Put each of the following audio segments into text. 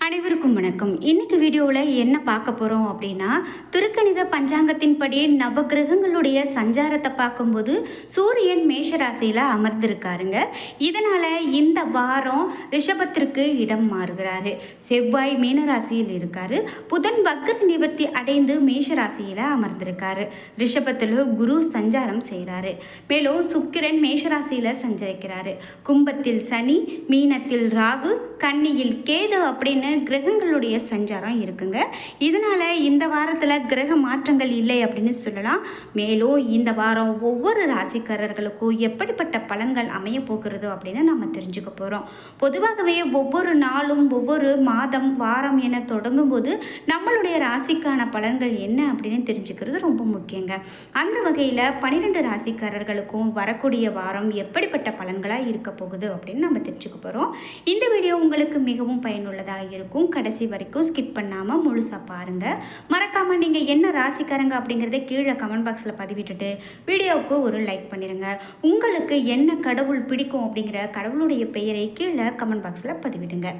அனைவருக்கும் வணக்கம். இன்னைக்கு வீடியோவில் என்ன பார்க்க போகிறோம் அப்படின்னா, திருக்கணித பஞ்சாங்கத்தின்படி நவகிரகங்களுடைய சஞ்சாரத்தை பார்க்கும்போது சூரியன் மேஷ ராசியில் அமர்ந்திருக்காருங்க. இதனால் இந்த வாரம் ரிஷபத்திற்கு இடம் மாறுகிறாரு. செவ்வாய் மீன ராசியில் இருக்காரு. புதன் வக்ர நிவர்த்தி அடைந்து மேஷ ராசியில் அமர்ந்திருக்காரு. ரிஷபத்தில் குரு சஞ்சாரம் செய்கிறாரு. மேலும் சுக்கிரன் மேஷ ராசியில் சஞ்சரிக்கிறாரு. கும்பத்தில் சனி, மீனத்தில் ராகு, கன்னியில் கேது அப்படின்னு கிரகங்களுடைய சஞ்சாரம் இருக்குங்க. இதனால் இந்த வாரத்தில் கிரக மாற்றங்கள் இல்லை அப்படின்னு சொல்லலாம். மேலும் இந்த வாரம் ஒவ்வொரு ராசிக்காரர்களுக்கும் எப்படிப்பட்ட பலன்கள் அமைய போகிறது அப்படின்னு நம்ம தெரிஞ்சுக்க போகிறோம். பொதுவாகவே ஒவ்வொரு நாளும் ஒவ்வொரு மாதம் வாரம் என தொடங்கும் போது நம்மளுடைய ராசிக்கான பலன்கள் என்ன அப்படின்னு தெரிஞ்சுக்கிறது ரொம்ப முக்கியங்க. அந்த வகையில் 12 ராசிக்காரர்களுக்கும் வரக்கூடிய வாரம் எப்படிப்பட்ட பலன்களாக இருக்க போகுது அப்படின்னு நம்ம தெரிஞ்சுக்க போகிறோம். இந்த வீடியோ உங்களுக்கு மிகவும் பயனுள்ளதாக இருக்கும். கடைசி வரைக்கும் ஸ்கிப் பண்ணாமல் முழுசாக பாருங்கள். மறக்காமல் நீங்கள் என்ன ராசிக்காரங்க அப்படிங்கிறத கீழே கமெண்ட் பாக்ஸில் பதிவிட்டுட்டு வீடியோவுக்கு ஒரு லைக் பண்ணிடுங்க. உங்களுக்கு என்ன கடவுள் பிடிக்கும் அப்படிங்கிற கடவுளுடைய பெயரை கீழே கமெண்ட் பாக்ஸில் பதிவிடுங்க.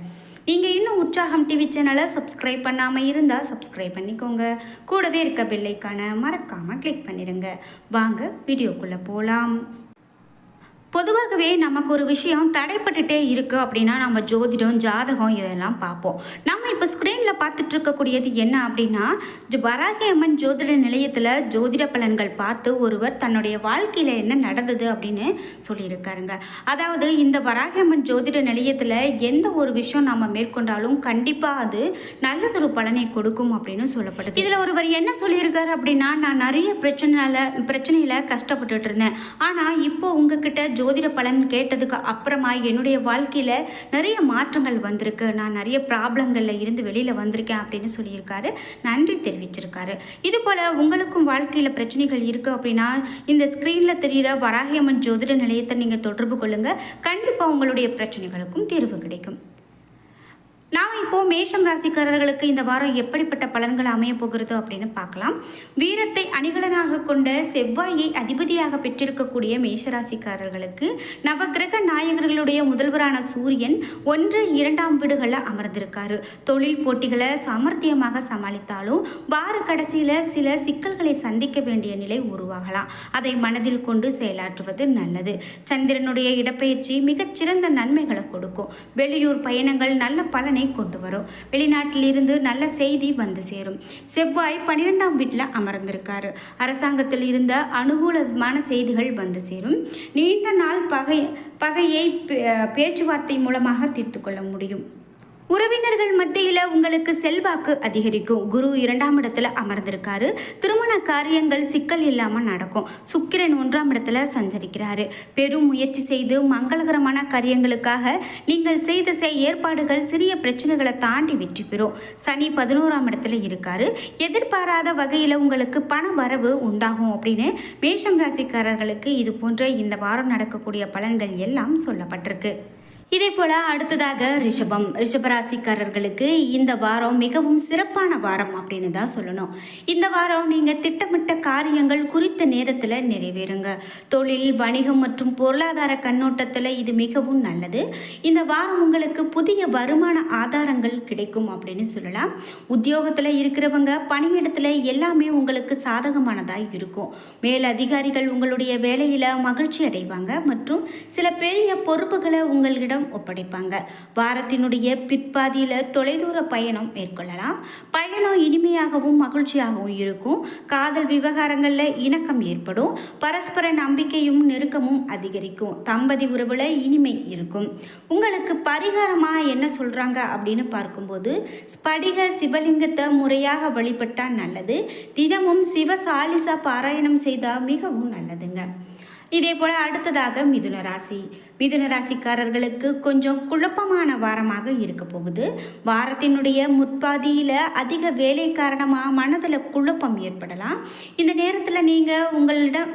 நீங்கள் இன்னும் உற்சாகம் டிவி சேனலை சப்ஸ்கிரைப் பண்ணாமல் இருந்தால் சப்ஸ்கிரைப் பண்ணிக்கோங்க. கூடவே இருக்க பெல் ஐகானை மறக்காமல் கிளிக் பண்ணிடுங்க. வாங்க வீடியோக்குள்ளே போகலாம். பொதுவாகவே நமக்கு ஒரு விஷயம் தடைப்பட்டுட்டே இருக்குது அப்படின்னா நம்ம ஜோதிடம், ஜாதகம் இதெல்லாம் பார்ப்போம். நம்ம இப்போ ஸ்க்ரீனில் பார்த்துட்டு இருக்கக்கூடியது என்ன அப்படின்னா, வராகி அம்மன் ஜோதிட நிலையத்தில் ஜோதிட பலன்கள் பார்த்து ஒருவர் தன்னுடைய வாழ்க்கையில் என்ன நடந்தது அப்படின்னு சொல்லியிருக்காருங்க. அதாவது இந்த வராகி அம்மன் ஜோதிட நிலையத்தில் எந்த ஒரு விஷயம் நம்ம மேற்கொண்டாலும் கண்டிப்பாக அது நல்லதொரு பலனை கொடுக்கும் அப்படின்னு சொல்லப்படுது. இதில் ஒருவர் என்ன சொல்லியிருக்காரு அப்படின்னா, நான் நிறைய பிரச்சனையில் கஷ்டப்பட்டுட்டு இருந்தேன். ஆனால் இப்போ உங்ககிட்ட ஜோதிட பலன் கேட்டதுக்கு அப்புறமா என்னுடைய வாழ்க்கையில் நிறைய மாற்றங்கள் வந்திருக்கு. நான் நிறைய ப்ராப்ளங்களில் இருந்து வெளியில் வந்திருக்கேன் அப்படின்னு சொல்லியிருக்காரு. நன்றி தெரிவிச்சிருக்காரு. இது போல் உங்களுக்கும் வாழ்க்கையில் பிரச்சனைகள் இருக்குது அப்படின்னா இந்த ஸ்க்ரீனில் தெரிகிற வராகி அம்மன் ஜோதிட நிலையத்தை நீங்கள் தொடர்பு கொள்ளுங்கள். கண்டிப்பாக உங்களுடைய பிரச்சனைகளுக்கும் தீர்வு கிடைக்கும். நான் இப்போது மேஷம் ராசிக்காரர்களுக்கு இந்த வாரம் எப்படிப்பட்ட பலன்கள் அமைய போகிறது அப்படின்னு பார்க்கலாம். வீரத்தை அணிகலனாக கொண்ட செவ்வாயை அதிபதியாக பெற்றிருக்கக்கூடிய மேஷராசிக்காரர்களுக்கு நவகிரக நாயகர்களுடைய முதல்வரான சூரியன் 1, 2ஆம் வீடுகளில் அமர்ந்திருக்காரு. தொழில் போட்டிகளை சாமர்த்தியமாக சமாளித்தாலும் வார கடைசியில் சில சிக்கல்களை சந்திக்க வேண்டிய நிலை உருவாகலாம். அதை மனதில் கொண்டு செயலாற்றுவது நல்லது. சந்திரனுடைய இடப்பெயர்ச்சி மிகச்சிறந்த நன்மைகளை கொடுக்கும். வெளியூர் பயணங்கள் நல்ல பலனை கொண்டு வரும். வெளிநாட்டில் இருந்து நல்ல செய்தி வந்து சேரும். செவ்வாய் 12ஆம் வீட்டில் அமர்ந்திருக்காரு. அரசாங்கத்தில் இருந்த அனுகூலமான செய்திகள் வந்து சேரும். நீண்ட நாள் பகையை பேச்சுவார்த்தை மூலமாக தீர்த்து கொள்ள முடியும். உறவினர்கள் மத்தியில் உங்களுக்கு செல்வாக்கு அதிகரிக்கும். குரு 2ஆம் இடத்துல அமர்ந்திருக்காரு. திருமண காரியங்கள் சிக்கல் இல்லாமல் நடக்கும். சுக்கிரன் 1ஆம் இடத்துல சஞ்சரிக்கிறாரு. பெரும் முயற்சி செய்து மங்களகரமான காரியங்களுக்காக நீங்கள் செய்த ஏற்பாடுகள் சிறிய பிரச்சனைகளை தாண்டி வெற்றி பெறும். சனி 11ஆம் இடத்துல இருக்காரு. எதிர்பாராத வகையில் உங்களுக்கு பண வரவு உண்டாகும் அப்படின்னு மேஷம் ராசிக்காரர்களுக்கு இது போன்ற இந்த வாரம் நடக்கக்கூடிய பலன்கள் எல்லாம் சொல்லப்பட்டிருக்கு. இதே போல் அடுத்ததாக ரிஷபராசிக்காரர்களுக்கு இந்த வாரம் மிகவும் சிறப்பான வாரம் அப்படின்னு தான் சொல்லணும். இந்த வாரம் நீங்கள் திட்டமிட்ட காரியங்கள் குறித்த நேரத்தில் நிறைவேறுங்க. தொழில், வணிகம் மற்றும் பொருளாதார கண்ணோட்டத்தில் இது மிகவும் நல்லது. இந்த வாரம் உங்களுக்கு புதிய வருமான ஆதாரங்கள் கிடைக்கும் அப்படின்னு சொல்லலாம். உத்தியோகத்தில் இருக்கிறவங்க பணியிடத்தில் எல்லாமே உங்களுக்கு சாதகமானதாக இருக்கும். மேல் அதிகாரிகள் உங்களுடைய வேலையில் மகிழ்ச்சி அடைவாங்க மற்றும் சில பெரிய பொறுப்புகளை உங்களிடம் ஒப்படைப்பாங்க. வாரத்தினுடைய பிற்பாதியில் தொலைதூர பயணம் மேற்கொள்ளலாம். பயணம் இனிமையாகவும் மகிழ்ச்சியாகவும் இருக்கும். காதல் விவகாரங்களில் இணக்கம் ஏற்படும். பரஸ்பர நம்பிக்கையும் நெருக்கமும் அதிகரிக்கும். தம்பதி உறவுல இனிமை இருக்கும். உங்களுக்கு பரிகாரமாக என்ன சொல்கிறாங்க அப்படின்னு பார்க்கும்போது, ஸ்படிக சிவலிங்கத்தை முறையாக வழிபட்டால் நல்லது. தினமும் சிவசாலிசா பாராயணம் செய்தால் மிகவும் நல்லதுங்க. இதே போல் அடுத்ததாக மிதுன ராசிக்காரர்களுக்கு கொஞ்சம் குழப்பமான வாரமாக இருக்க போகுது. வாரத்தினுடைய முற்பாதியில் அதிக வேலை காரணமாக மனதில் குழப்பம் ஏற்படலாம். இந்த நேரத்தில் நீங்கள்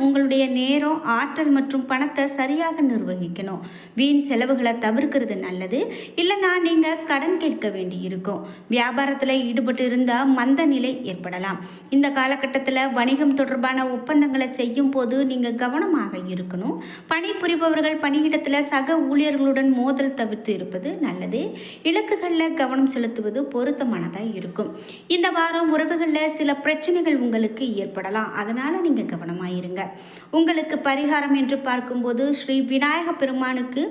உங்களுடைய நேரம், ஆற்றல் மற்றும் பணத்தை சரியாக நிர்வகிக்கணும். வீண் செலவுகளை தவிர்க்கிறது நல்லது. இல்லைன்னா நீங்கள் கடன் கேட்க வேண்டி இருக்கும். வியாபாரத்தில் ஈடுபட்டு இருந்தால் மந்த நிலை ஏற்படலாம். இந்த காலகட்டத்தில் வணிகம் தொடர்பான ஒப்பந்தங்களை செய்யும் போது நீங்கள் கவனமாக இருக்கணும். பணிபுரிபவர்கள் பணியிடத்தில் பணியிடத்தில் சக ஊழியர்களுடன் மோதல் தவிர்த்து இருப்பது நல்லது. இலக்குகளில் கவனம் செலுத்துவது பொருத்தமானதாக இருக்கும். இந்த வாரம் உறவுகளில் சில பிரச்சனைகள் உங்களுக்கு ஏற்படலாம், அதனால் நீங்கள் கவனமாக இருங்க. உங்களுக்கு பரிகாரம் என்று பார்க்கும்போது ஸ்ரீ விநாயக பெருமானுக்கு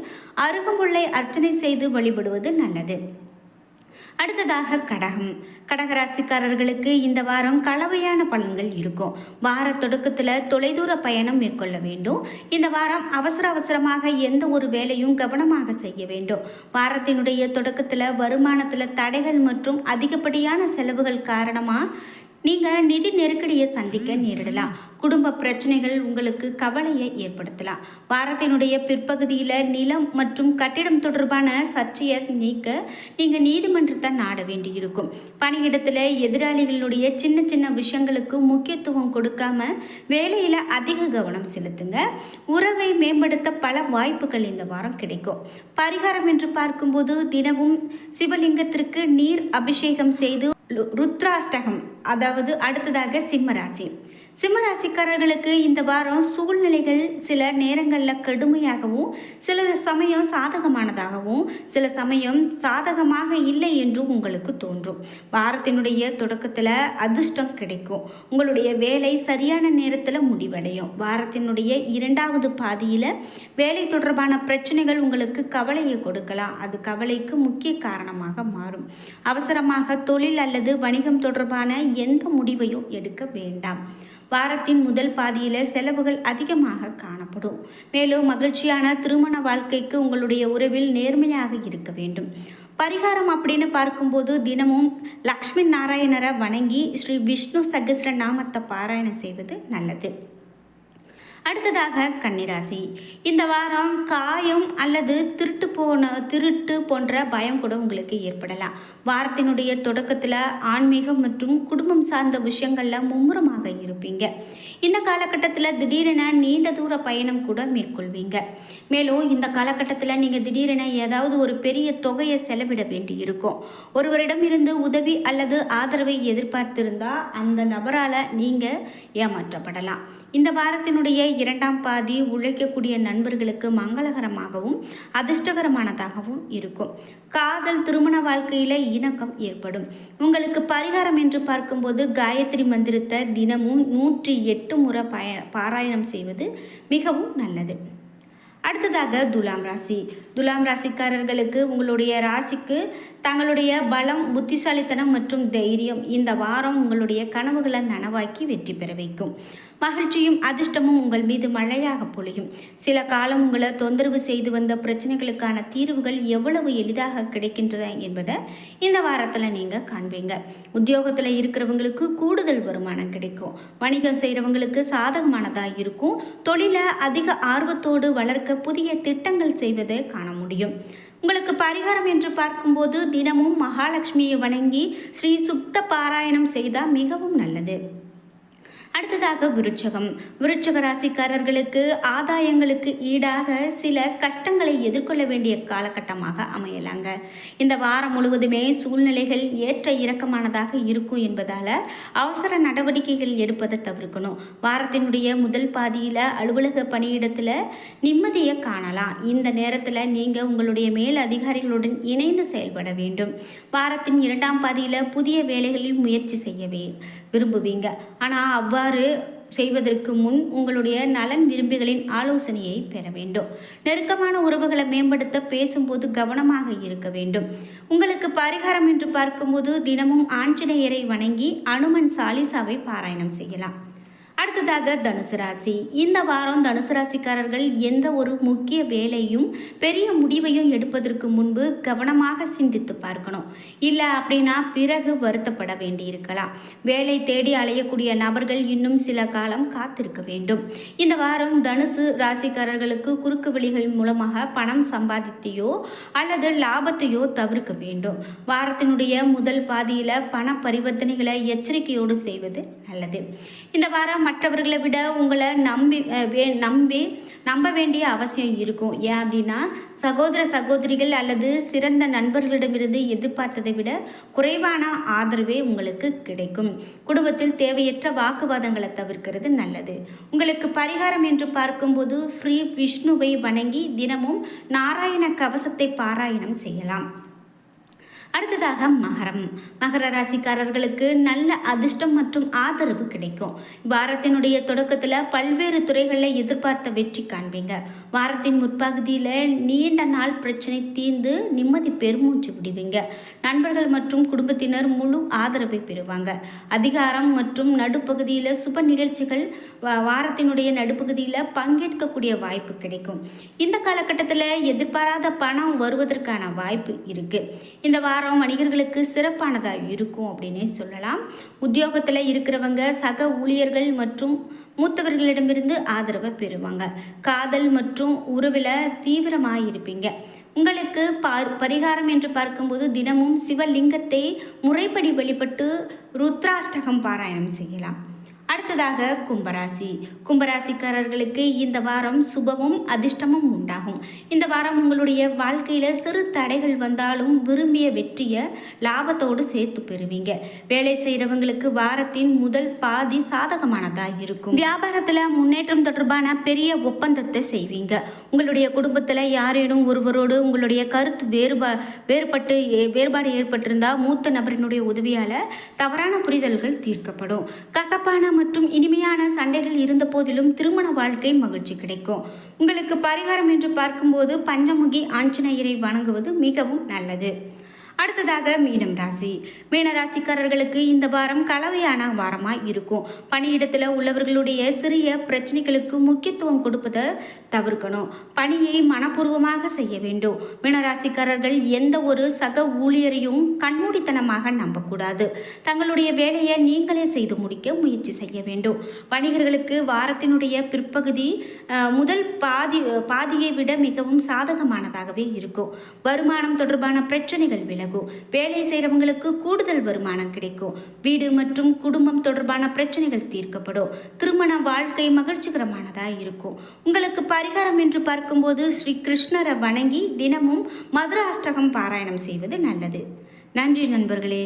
அருகம்புல்லை அர்ச்சனை செய்து வழிபடுவது நல்லது. அடுத்ததாக கடகம். கடகராசிக்காரர்களுக்கு இந்த வாரம் கலவையான பலன்கள் இருக்கும். வார தொடக்கத்தில் தொலைதூர பயணம் மேற்கொள்ள வேண்டும். இந்த வாரம் அவசரமாக எந்த ஒரு வேலையும் கவனமாக செய்ய வேண்டும். வாரத்தினுடைய தொடக்கத்தில் வருமானத்தில் தடைகள் மற்றும் அதிகப்படியான செலவுகள் காரணமாக நீங்கள் நிதி நெருக்கடியை சந்திக்க நேரிடலாம். குடும்ப பிரச்சனைகள் உங்களுக்கு கவலையை ஏற்படுத்தலாம். வாரத்தினுடைய பிற்பகுதியில் நிலம் மற்றும் கட்டிடம் தொடர்பான சர்ச்சையை நீக்க நீங்கள் நீதிமன்றத்தை நாட வேண்டியிருக்கும். பணியிடத்தில் எதிராளிகளுடைய சின்ன விஷயங்களுக்கு முக்கியத்துவம் கொடுக்காம வேலையில் அதிக கவனம் செலுத்துங்க. உறவை மேம்படுத்த பல வாய்ப்புகள் இந்த வாரம் கிடைக்கும். பரிகாரம் என்று பார்க்கும்போது தினமும் சிவலிங்கத்திற்கு நீர் அபிஷேகம் செய்து ருத்ராஷ்டகம், அதாவது அடுத்ததாக சிம்மராசி. சிம்மராசிக்காரர்களுக்கு இந்த வாரம் சூழ்நிலைகள் சில நேரங்களில் கடுமையாகவும் சில சமயம் சாதகமானதாகவும் சில சமயம் சாதகமாக இல்லை என்றும் உங்களுக்கு தோன்றும். வாரத்தினுடைய தொடக்கத்தில் அதிர்ஷ்டம் கிடைக்கும். உங்களுடைய வேலை சரியான நேரத்தில் முடிவடையும். வாரத்தினுடைய இரண்டாவது பாதியில் வேலை தொடர்பான பிரச்சனைகள் உங்களுக்கு கவலையை கொடுக்கலாம். அது கவலைக்கு முக்கிய காரணமாக மாறும். அவசரமாக தொழில் அல்லது வணிகம் தொடர்பான எந்த முடிவையும் எடுக்க வேண்டாம். வாரத்தின் முதல் பாதியில் செலவுகள் அதிகமாக காணப்படும். மேலும் மகிழ்ச்சியான திருமண வாழ்க்கைக்கு உங்களுடைய உறவில் நேர்மையாக இருக்க வேண்டும். பரிகாரம் அப்படின்னு பார்க்கும்போது தினமும் லக்ஷ்மி நாராயணரை வணங்கி ஸ்ரீ விஷ்ணு சகஸ்ர நாமத்தை பாராயணம் செய்வது நல்லது. அடுத்ததாக கன்னிராசி. இந்த வாரம் காயம் அல்லது திருட்டு போன்ற பயம் கூட உங்களுக்கு ஏற்படலாம். வாரத்தினுடைய தொடக்கத்தில் ஆன்மீகம் மற்றும் குடும்பம் சார்ந்த விஷயங்களில் மும்முரமாக இருப்பீங்க. இந்த காலகட்டத்தில் திடீரென நீண்ட தூர பயணம் கூட மேற்கொள்வீங்க. மேலும் இந்த காலகட்டத்தில் நீங்கள் திடீரென ஏதாவது ஒரு பெரிய தொகையை செலவிட வேண்டி இருக்கும். ஒருவரிடமிருந்து உதவி அல்லது ஆதரவை எதிர்பார்த்திருந்தால் அந்த நபரால் நீங்கள் ஏமாற்றப்படலாம். இந்த வாரத்தினுடைய இரண்டாம் பாதி உழைக்கக்கூடிய நண்பர்களுக்கு மங்களகரமாகவும் அதிர்ஷ்டகரமானதாகவும் இருக்கும். காதல் திருமண வாழ்க்கையில் இணக்கம் ஏற்படும். உங்களுக்கு பரிகாரம் என்று பார்க்கும்போது காயத்ரி மந்திரத்தை தினமும் 108 முறை பாராயணம் செய்வது மிகவும் நல்லது. அடுத்ததாக துலாம் ராசி. துலாம் ராசிக்காரர்களுக்கு உங்களுடைய ராசிக்கு தங்களுடைய பலம், புத்திசாலித்தனம் மற்றும் தைரியம் இந்த வாரம் உங்களுடைய கனவுகளை நனவாக்கி வெற்றி பெற வைக்கும். மகிழ்ச்சியும் அதிர்ஷ்டமும் உங்கள் மீது மழையாக பொழியும். சில காலம் உங்களை தொந்தரவு செய்து வந்த பிரச்சனைகளுக்கான தீர்வுகள் எவ்வளவு எளிதாக கிடைக்கின்றன என்பதை இந்த வாரத்தில் நீங்கள் காண்பீங்க. உத்தியோகத்தில் இருக்கிறவங்களுக்கு கூடுதல் வருமானம் கிடைக்கும். வணிகம் செய்கிறவங்களுக்கு சாதகமானதாக இருக்கும். தொழிலை அதிக ஆர்வத்தோடு வளர்க்க புதிய திட்டங்கள் செய்வதை காண முடியும். உங்களுக்கு பரிகாரம் என்று பார்க்கும்போது தினமும் மகாலட்சுமியை வணங்கி ஸ்ரீ சுக்த பாராயணம் செய்தால் மிகவும் நல்லது. அடுத்ததாக விருட்சகம். விருட்சக ராசிக்காரர்களுக்கு ஆதாயங்களுக்கு ஈடாக சில கஷ்டங்களை எதிர்கொள்ள வேண்டிய காலகட்டமாக அமையலாங்க. இந்த வாரம் முழுவதுமே சூழ்நிலைகள் ஏற்ற இறக்கமானதாக இருக்கும் என்பதால் அவசர நடவடிக்கைகள் எடுப்பதை தவிர்க்கணும். வாரத்தினுடைய முதல் பாதியில் அலுவலக பணியிடத்தில் நிம்மதியை காணலாம். இந்த நேரத்தில் நீங்கள் உங்களுடைய மேல் அதிகாரிகளுடன் இணைந்து செயல்பட வேண்டும். வாரத்தின் இரண்டாம் பாதியில் புதிய வேலைகளில் முயற்சி செய்யவே விரும்புவீங்க. ஆனால் அவ்வாறு செய்வதற்கு முன் உங்களுடைய நலன் விரும்பிகளின் ஆலோசனையை பெற வேண்டும். நெருக்கமான உறவுகளை மேம்படுத்த பேசும்போது கவனமாக இருக்க வேண்டும். உங்களுக்கு பரிகாரம் என்று பார்க்கும்போது தினமும் ஆஞ்சநேயரை வணங்கி அனுமன் சாலிசாவை பாராயணம் செய்யலாம். அடுத்ததாக தனுசு ராசி. இந்த வாரம் தனுசு ராசிக்காரர்கள் எந்த ஒரு முக்கிய வேலையும் பெரிய முடிவையும் எடுப்பதற்கு முன்பு கவனமாக சிந்தித்து பார்க்கணும். இல்லை அப்படின்னா பிறகு வருத்தப்பட வேண்டியிருக்கலாம். வேலை தேடி அலையக்கூடிய நபர்கள் இன்னும் சில காலம் காத்திருக்க வேண்டும். இந்த வாரம் தனுசு ராசிக்காரர்களுக்கு குறுக்கு வழிகள் மூலமாக பணம் சம்பாதித்தையோ அல்லது லாபத்தையோ தவிர்க்க வேண்டும். வாரத்தினுடைய முதல் பாதியில் பண பரிவர்த்தனைகளை எச்சரிக்கையோடு செய்வது நல்லது. இந்த வாரம் மற்றவர்களை விட உங்களை நம்ப வேண்டிய அவசியம் இருக்கும். ஏன் அப்படின்னா, சகோதர சகோதரிகள் அல்லது சிறந்த நண்பர்களிடமிருந்து எதிர்பார்த்ததை விட குறைவான ஆதரவே உங்களுக்கு கிடைக்கும். குடும்பத்தில் தேவையற்ற வாக்குவாதங்களை தவிர்க்கிறது நல்லது. உங்களுக்கு பரிகாரம் என்று பார்க்கும்போது ஸ்ரீ விஷ்ணுவை வணங்கி தினமும் நாராயண கவசத்தை பாராயணம் செய்யலாம். அடுத்ததாக மகர ராசிக்காரர்களுக்கு நல்ல அதிர்ஷ்டம் மற்றும் ஆதரவு கிடைக்கும். வாரத்தினுடைய தொடக்கத்தில் பல்வேறு துறைகளில் எதிர்பார்த்த வெற்றி காண்பீங்க. வாரத்தின் முற்பகுதியில் நீண்ட நாள் பிரச்சனை தீர்ந்து நிம்மதி பெருமூச்சு விடுவீங்க. நண்பர்கள் மற்றும் குடும்பத்தினர் முழு ஆதரவை பெறுவாங்க. அதிகாரம் மற்றும் நடுப்பகுதியில் சுப நிகழ்ச்சிகள் வாரத்தினுடைய நடுப்பகுதியில் பங்கேற்கக்கூடிய வாய்ப்பு கிடைக்கும். இந்த காலகட்டத்தில் எதிர்பாராத பணம் வருவதற்கான வாய்ப்பு இருக்கு. இந்த வாரம் வணிகர்களுக்கு சிறப்பானதாக இருக்கும் அப்படின்னே சொல்லலாம். உத்தியோகத்தில் இருக்கிறவங்க சக ஊழியர்கள் மற்றும் மூத்தவர்களிடமிருந்து ஆதரவை பெறுவாங்க. காதல் மற்றும் உறவில் தீவிரமாக இருப்பீங்க. உங்களுக்கு பரிகாரம் என்று பார்க்கும்போது தினமும் சிவலிங்கத்தை முறைப்படி வழிபட்டு ருத்ராஷ்டகம் பாராயணம் செய்யலாம். அடுத்ததாக கும்பராசிக்காரர்களுக்கு இந்த வாரம் சுபமும் அதிர்ஷ்டமும் உண்டாகும். இந்த வாரம் உங்களுடைய வாழ்க்கையில் சிறு தடைகள் வந்தாலும் விரும்பிய வெற்றியை லாபத்தோடு சேர்த்து பெறுவீங்க. வேலை செய்கிறவங்களுக்கு வாரத்தின் முதல் பாதி சாதகமானதாக இருக்கும். வியாபாரத்தில் முன்னேற்றம் தொடர்பான பெரிய ஒப்பந்தத்தை செய்வீங்க. உங்களுடைய குடும்பத்தில் யாரேனும் ஒருவரோடு உங்களுடைய கருத்து வேறுபாடு ஏற்பட்டிருந்தால் மூத்த நபரினுடைய உதவியால் தவறான புரிதல்கள் தீர்க்கப்படும். கசப்பான மற்றும் இனிமையான சண்டைகள் இருந்த போதிலும் திருமண வாழ்க்கை மகிழ்ச்சி கிடைக்கும். உங்களுக்கு பரிகாரம் என்று பார்க்கும்போது பஞ்சமுகி ஆஞ்சநேயரை வணங்குவது மிகவும் நல்லது. அடுத்ததாக மீனராசிக்காரர்களுக்கு இந்த வாரம் கலவையான வாரமாக இருக்கும். பணியிடத்தில் உள்ளவர்களுடைய சிறிய பிரச்சனைகளுக்கு முக்கியத்துவம் கொடுப்பதை தவிர்க்கணும். பணியை மனப்பூர்வமாக செய்ய வேண்டும். மீனராசிக்காரர்கள் எந்த ஒரு சக ஊழியரையும் கண்மூடித்தனமாக நம்பக்கூடாது. தங்களுடைய வேலையை நீங்களே செய்து முடிக்க முயற்சி செய்ய வேண்டும். வணிகர்களுக்கு வாரத்தினுடைய பிற்பகுதி முதல் பாதியை விட மிகவும் சாதகமானதாகவே இருக்கும். வருமானம் தொடர்பான பிரச்சனைகள் விலகும். வேலை செய்கிறவங்களுக்கு கூடுதல் வருமானம் கிடைக்கும். வீடு மற்றும் குடும்பம் தொடர்பான பிரச்சனைகள் தீர்க்கப்படும். திருமண வாழ்க்கை மகிழ்ச்சிகரமானதாக இருக்கும். உங்களுக்கு பரிகாரம் என்று பார்க்கும்போது ஸ்ரீ கிருஷ்ணரை வணங்கி தினமும் மதுராஷ்டகம் பாராயணம் செய்வது நல்லது. நன்றி நண்பர்களே.